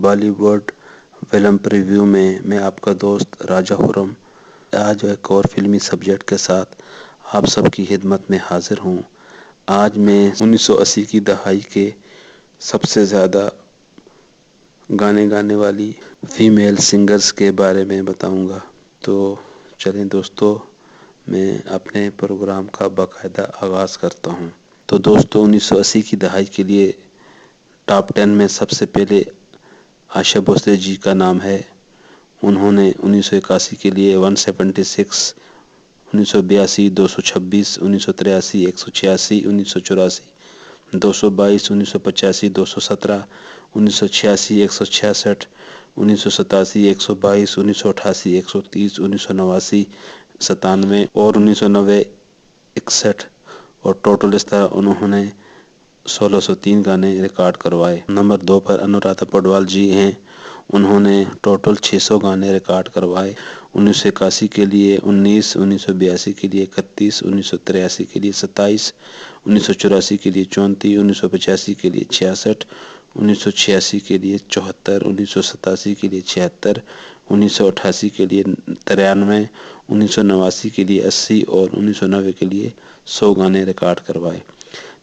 Bali would film preview میں میں آپ کا دوست راجہ خرم آج ایک اور فلمی سبجیکٹ کے ساتھ آپ سب کی خدمت میں حاضر ہوں۔ آج میں 1980 کی دہائی کے سب سے زیادہ گانے گانے والی فیمیل سنگرز کے بارے میں بتاؤں گا۔ تو چلیں دوستو، میں اپنے پروگرام کا باقاعدہ آغاز کرتا ہوں۔ تو دوستو، 1980 کی دہائی کے لیے ٹاپ 10 میں سب سے پہلے آشا بھوسلے جی کا نام ہے۔ انہوں نے 1981 کے لیے 176، 1982 226، 1983 186، 1984 222، 1985 217، 1986 166، 1987 122، 1988 130، 1989 97 اور 1990 61، اور ٹوٹل اس طرح انہوں نے 1603 گانے ریکارڈ کروائے۔ نمبر 2 پر انورادھا پوڈوال جی ہیں۔ انہوں نے ٹوٹل 600 گانے ریکارڈ کروائے۔ 1981 کے لیے 19، 1982 کے لیے 31، 1983 کے لیے 27، 1984 کے لیے 34، 1985 کے لیے 66، 1986 کے لیے 74، 1987 کے لیے 76، 1988 کے لیے 93، 1989 کے لیے 80 اور 1990 کے لیے 100 گانے ریکارڈ کروائے۔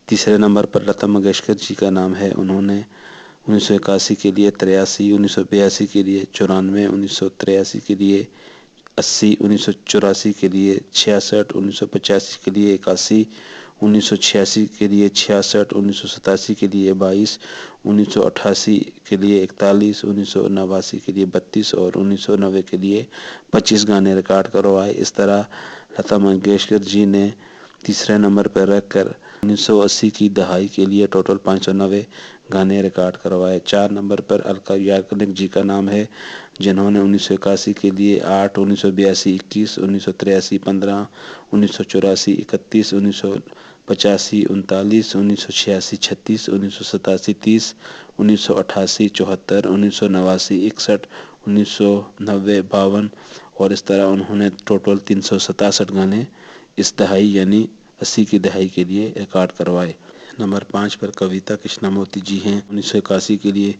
تیسرے نمبر پر لتا منگیشکر جی کا نام ہے۔ انہوں نے 1981 کے لیے 83، 1982 کے لیے 94، 1983 کے لیے 80، 1984 کے لیے 66، 1985 کے لیے 81، 1986 کے لیے 66، 1987 کے لیے 22، 1988 کے لیے 41، 1989 کے لیے 32 اور 1990 کے لیے 25 گانے ریکارڈ کروائے۔ اس طرح لتا منگیشکر جی نے تیسرے نمبر پر رکھ کر 1980 کی دہائی کے لیے ٹوٹل 590 گانے ریکارڈ کروائے۔ 4 نمبر پر الکا یاگنک جی کا نام ہے، جنہوں نے 1981 کے لیے 8، 1982 21، 1983 15، 1984 31، 1985 39، 1986 36، 1987 30، 1988 74، 1989 61، 1990 52 اور اس طرح انہوں نے ٹوٹل 367 گانے اس دہائی یعنی 80 کی دہائی کے لیے ریکارڈ کروائے۔ نمبر 5 پر کویتا کرشنا مورتی جی ہیں۔ 1981 کے لیے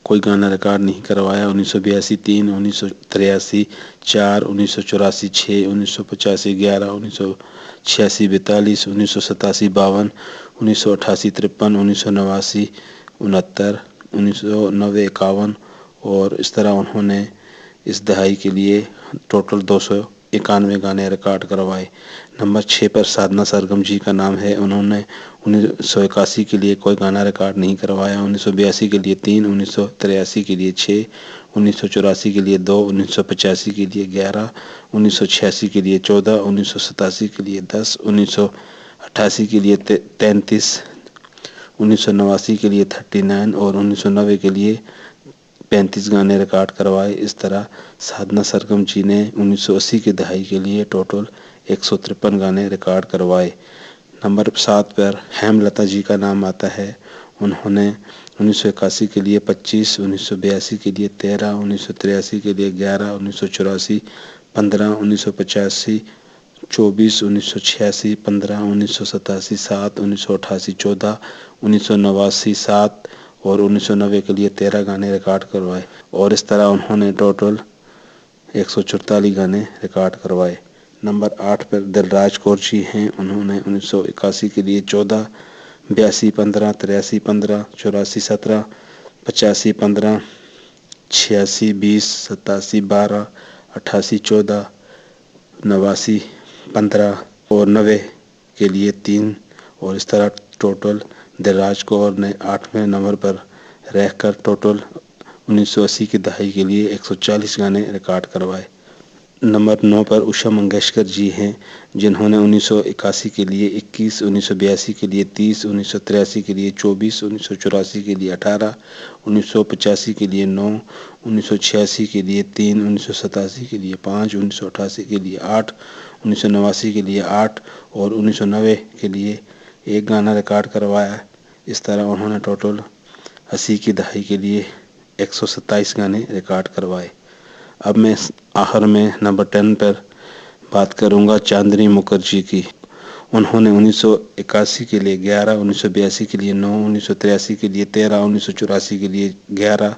کوئی گانا ریکارڈ نہیں کروایا۔ 1982 3، 1983 4، 1984 6، 1985 11، 1986 42، 1987 52، 1988 53، 1989 69، 1990 51 اور اس طرح انہوں نے اس دہائی کے لیے ٹوٹل 291 گانے ریکارڈ کروائے۔ نمبر 6 پر سادھنا سرگم جی کا نام ہے۔ انہوں نے 1981 کے لیے کوئی گانا ریکارڈ نہیں کروایا۔ 1982 کے لیے 3، 1983 کے لیے 6، 1984 کے لیے 2، 1985 کے لیے 11، 1986 کے لیے 14، 1987 کے لیے 10، 1988 کے لیے 33، 1989 کے لیے 39 اور 1990 کے لیے 35 گانے ریکارڈ کروائے۔ اس طرح سادھنا سرگم جی نے 1980 کی دہائی کے لیے ٹوٹل 153 گانے ریکارڈ کروائے۔ نمبر 7 پر ہیم لتا جی کا نام آتا ہے۔ انہوں نے 1981 کے لیے 25، 1982 کے لیے 13، 1983 کے لیے 11، 1984 15، 1985 24، 1986 15، 1987 7، 1988 14، 1989 7 اور 1990 کے لیے 13 گانے ریکارڈ کروائے اور اس طرح انہوں نے ٹوٹل 144 گانے ریکارڈ کروائے۔ نمبر 8 پر دل راج کور جی ہیں۔ انہوں نے 1981 کے لیے 14، 82 15، 83 15، 84 17، 85 15، 86 20، 87 12، 88 14، 89 15 اور 90 کے لیے 3 اور اس طرح ٹوٹل دل راج کور نے 8ویں نمبر پر رہ کر ٹوٹل 1980 کی دہائی کے لیے 140 گانے ریکارڈ کروائے۔ نمبر 9 پر عشا منگیشکر جی ہیں، جنہوں نے 1981 کے لیے 21، 1982 کے لیے 30، 1983 کے لیے 24، 1984 کے لیے 18، 1985 کے لیے 9، 1986 کے لیے 3، 1987 کے لیے 5، 1988 کے لیے 8، 1989 کے لیے 8 اور 1990 کے لیے 1 گانا ریکارڈ کروایا۔ اس طرح انہوں نے ٹوٹل 80 کی دہائی کے لیے 127 گانے ریکارڈ کروائے۔ اب میں آخر میں نمبر 10 پر بات کروں گا چاندنی مکھرجی کی۔ انہوں نے 1981 کے لیے 11، 1982 کے لیے 9، 1983 کے لیے 13، 1984 کے لیے 11،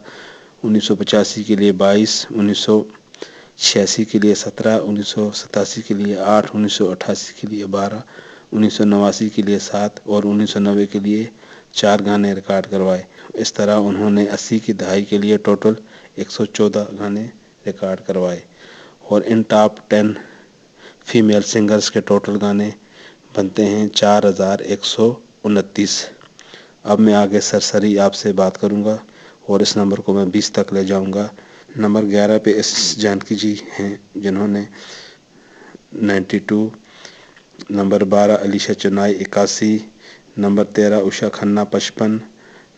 1985 کے لیے 22, 1986 کے لیے 17, 1987 کے لیے 8, 1988 کے لیے 12, 1989 کے لیے 7 اور 1990 کے لیے 4 گانے ریکارڈ کروائے۔ اس طرح انہوں نے 80 کی دہائی کے لیے ٹوٹل 114 گانے ریکارڈ کروائے اور ان ٹاپ 10 فیمیل سنگرز کے ٹوٹل گانے بنتے ہیں 4129۔ اب میں آگے سرسری آپ سے بات کروں گا اور اس نمبر کو میں 20 تک لے جاؤں گا۔ نمبر 11 پہ ایس جانکی جی ہیں جنہوں نے 92، نمبر 12 علیشا چنائی 81، نمبر 13 عشا Khanna 55،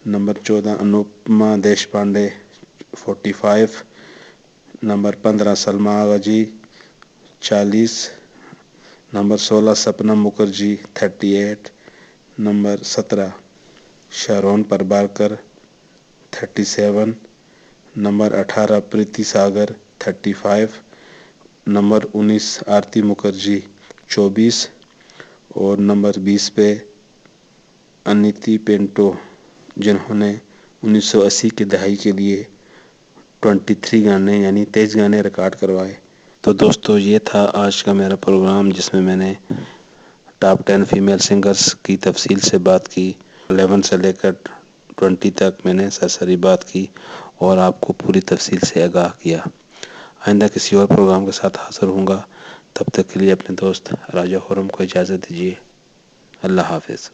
number 14 Anupama Deshpande 45، number 15 Salma Agha ji 40، number 16 Sapnam Mukherjee 38، number 17 Sharon Prabhakar 37، number 18 Preeti Sagar 35، number 19 Aarti Mukherjee 24 اور نمبر 20 پہ انیتی پینٹو جنہوں نے 1980 کی دہائی کے لیے 23 گانے یعنی 23 گانے ریکارڈ کروائے۔ تو دوستو یہ تھا آج کا میرا پروگرام جس میں میں نے ٹاپ 10 فیمیل سنگرز کی تفصیل سے بات کی۔ 11 سے لے کر 20 تک میں نے سرسری بات کی اور آپ کو پوری تفصیل سے آگاہ کیا۔ آئندہ کسی اور پروگرام کے ساتھ حاضر ہوں گا، تب تک کے لیے اپنے دوست راجہ خرم کو اجازت دیجیے۔ اللہ حافظ۔